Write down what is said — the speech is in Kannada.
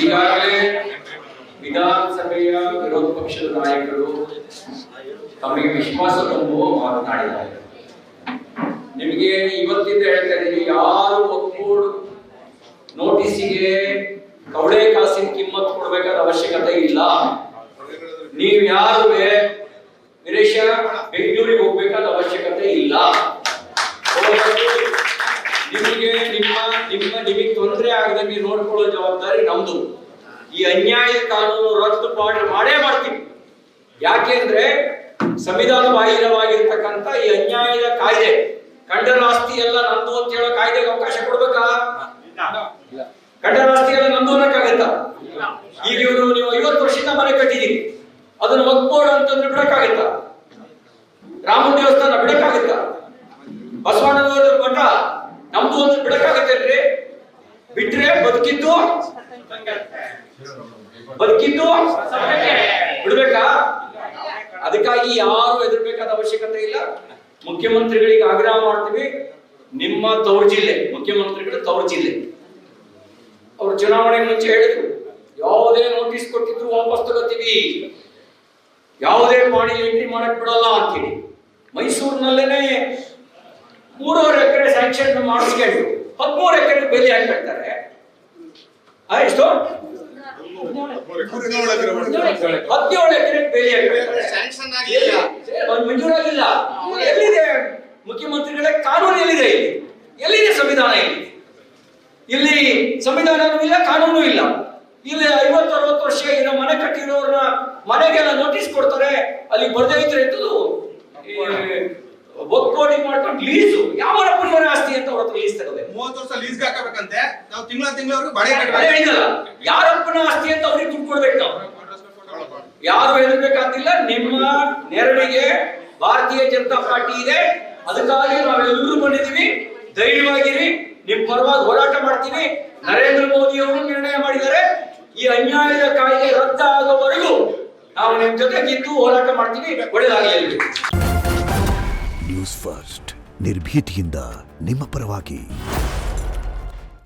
ಈಗಾಗಲೇ ವಿಧಾನಸಭೆಯ ವಿರೋಧ ಪಕ್ಷದ ನಾಯಕರು ತಮಗೆ ವಿಶ್ವಾಸ ತುಂಬುವ ಮಾತನಾಡಿದ್ದಾರೆ. ನಿಮಗೆ ಇವತ್ತಿಂದ ಹೇಳ್ತಾ ಇದ್ದೀನಿ, ಯಾರು ಒಕ್ಕೂಡು ನೋಟಿಸಿಗೆ ಕವಳೆ ಕಾಸಿನ ಕಿಮ್ಮತ್ ಕೊಡಬೇಕಾದ ಅವಶ್ಯಕತೆ ಇಲ್ಲ. ನೀವು ಯಾರು ವಿರೇಶ ಬೆಂಗಳೂರಿಗೆ ಹೋಗ್ಬೇಕಾದ ಅವಶ್ಯಕತೆ ಇಲ್ಲ. ನಿಮಗೆ ತೊಂದರೆ ಆಗದಂಗೆ ನೋಡ್ಕೊಳ್ಳೋ ಜವಾಬ್ದಾರಿ ನಮ್ದು. ಈ ಅನ್ಯಾಯ ಕಾನೂನು ರದ್ದು ಮಾಡೇ ಮಾಡ್ತೀವಿ. ಯಾಕೆಂದ್ರೆ ಸಂವಿಧಾನ ಬಾಹಿರವಾಗಿರ್ತಕ್ಕಂಥ ಈ ಅನ್ಯಾಯದ ಕಾಯ್ದೆ, ಖಂಡನ ಆಸ್ತಿ ಎಲ್ಲ ನಂದು ಅಂತ ಹೇಳೋ ಕಾಯ್ದೆಗೆ ಅವಕಾಶ ಕೊಡ್ಬೇಕಾ? ಖಂಡನ ಆಸ್ತಿ ಎಲ್ಲ ನಂದು ಅನ್ನಕ್ಕಾಗತ್ತಾ? ಈಗ ನೀವು 50 ವರ್ಷದಿಂದ ಮನೆ ಕಟ್ಟಿದೀರಿ, ಅದನ್ನ ಒಗ್ಬೋರ್ಡ್ ಅಂತಂದ್ರೆ ಬಿಡಕ್ಕಾಗತ್ತಾ? ರಾಮನ ದೇವಸ್ಥಾನ ಬಿಡಕ್ಕಾಗತ್ತಾ? ಬಸವಣ್ಣನವರ ಮಠ ನಮ್ದು ಅಂತ ಬಿಡಕ್ಕಾಗತ್ತೇನ್ರಿ? ಬಿಟ್ರೆ ಬದುಕಿದ್ದು ಬಿಡ್ಬೇಕಾ? ಅದಕ್ಕಾಗಿ ಯಾರು ಹೆದರ್ಬೇಕಾದ ಅವಶ್ಯಕತೆ ಇಲ್ಲ. ಮುಖ್ಯಮಂತ್ರಿಗಳಿಗೆ ಆಗ್ರಹ ಮಾಡ್ತೀವಿ, ನಿಮ್ಮ ತವರು ಜಿಲ್ಲೆ ಮುಖ್ಯಮಂತ್ರಿಗಳು ತವರು ಜಿಲ್ಲೆ ಅವರು ಚುನಾವಣೆ ಮುಂಚೆ ಹೇಳಿದ್ರು, ಯಾವುದೇ ನೋಟಿಸ್ ಕೊಟ್ಟಿದ್ರು ವಾಪಸ್ ತಗೋತೀವಿ, ಯಾವುದೇ ಪಾಣಿಲಿ ಎಂಟ್ರಿ ಮಾಡಕ್ ಬಿಡಲ್ಲ ಅಂತೀವಿ. ಮೈಸೂರಿನಲ್ಲೇನೆ 3.5 ಎಕರೆ ಸ್ಯಾಂಕ್ಷನ್ ಮಾಡಿಸ್ಕೊಂಡು 13 ಎಕರೆ ಬೇಲಿ ಹಾಕಿರ್ತಾರೆ. ಎಷ್ಟು? 17 ಎಕರೆ ಬೇಲಿ ಮಂಜೂರಾಗಿಲ್ಲ. ಎಲ್ಲಿದೆ ಮುಖ್ಯಮಂತ್ರಿಗಳೇ ಕಾನೂನು? ಎಲ್ಲಿದೆ? ಎಲ್ಲಿದೆ ಸಂವಿಧಾನ? ಇಲ್ಲಿ ಸಂವಿಧಾನನೂ ಇಲ್ಲ, ಕಾನೂನು ಇಲ್ಲ. ಇಲ್ಲಿ 50-60 ವರ್ಷ ಇರೋ ಮನೆ ಕಟ್ಟಿರೋರ್ನ ಮನೆಗೆಲ್ಲ ನೋಟಿಸ್ ಕೊಡ್ತಾರೆ. ಅಲ್ಲಿ ಬರ್ದೇ ಇದ್ರೆ ಇದ್ದದು ಒಕ್ಕೋಡಿಂಗ್ ಮಾಡ್ಕೊಂಡು ಲೀಸು. ಯಾವ ಪುಣ್ಯನ ಆಸ್ತಿ ಅಂತ ಅವ್ರ ಹತ್ರ ಲೀಸ್ ತಗೋಬೇಕು. 30 ವರ್ಷ ಲೀಸ್ಗೆ ಹಾಕಬೇಕಂತೆ. ನಾವು ತಿಂಗಳವರೆಗೂ ಬಾಡಿಗೆ ಕಟ್ಟಬೇಕು. ಯಾರಪ್ಪನ ಆಸ್ತಿ ಅಂತ ಅವ್ರಿಗೆ ದುಡ್ಡು ಕೊಡ್ಬೇಕು. ನಾವು ಯಾರು ಹೆದರ್ಬೇಕಾಗಿಲ್ಲ. ನಿಮ್ಮ ನೆರಳಿಗೆ ಭಾರತೀಯ ಜನತಾ ಪಾರ್ಟಿ ಇದೆ. ಅದಕ್ಕಾಗಿ ನಾವೆಲ್ಲರೂ ಬಂದಿದ್ದೀವಿ. ಧೈರ್ಯವಾಗಿರಿ, ನಿಮ್ ಪರವಾಗಿ ಹೋರಾಟ ಮಾಡ್ತೀವಿ. ನರೇಂದ್ರ ಮೋದಿ ಅವರು ನಿರ್ಣಯ ಮಾಡಿದ್ದಾರೆ, ಈ ಅನ್ಯಾಯದ ಕಾಯ್ದೆ ರದ್ದಾಗುವವರೆಗೂ ನಾವು ನಿಮ್ ಜೊತೆಗಿದ್ದು ಹೋರಾಟ ಮಾಡ್ತೀವಿ. ಒಳ್ಳೆಯದಾಗಲಿ. ನ್ಯೂಸ್ ಫಸ್ಟ್, ನಿರ್ಭೀತಿಯಿಂದ ನಿಮ್ಮ ಪರವಾಗಿ.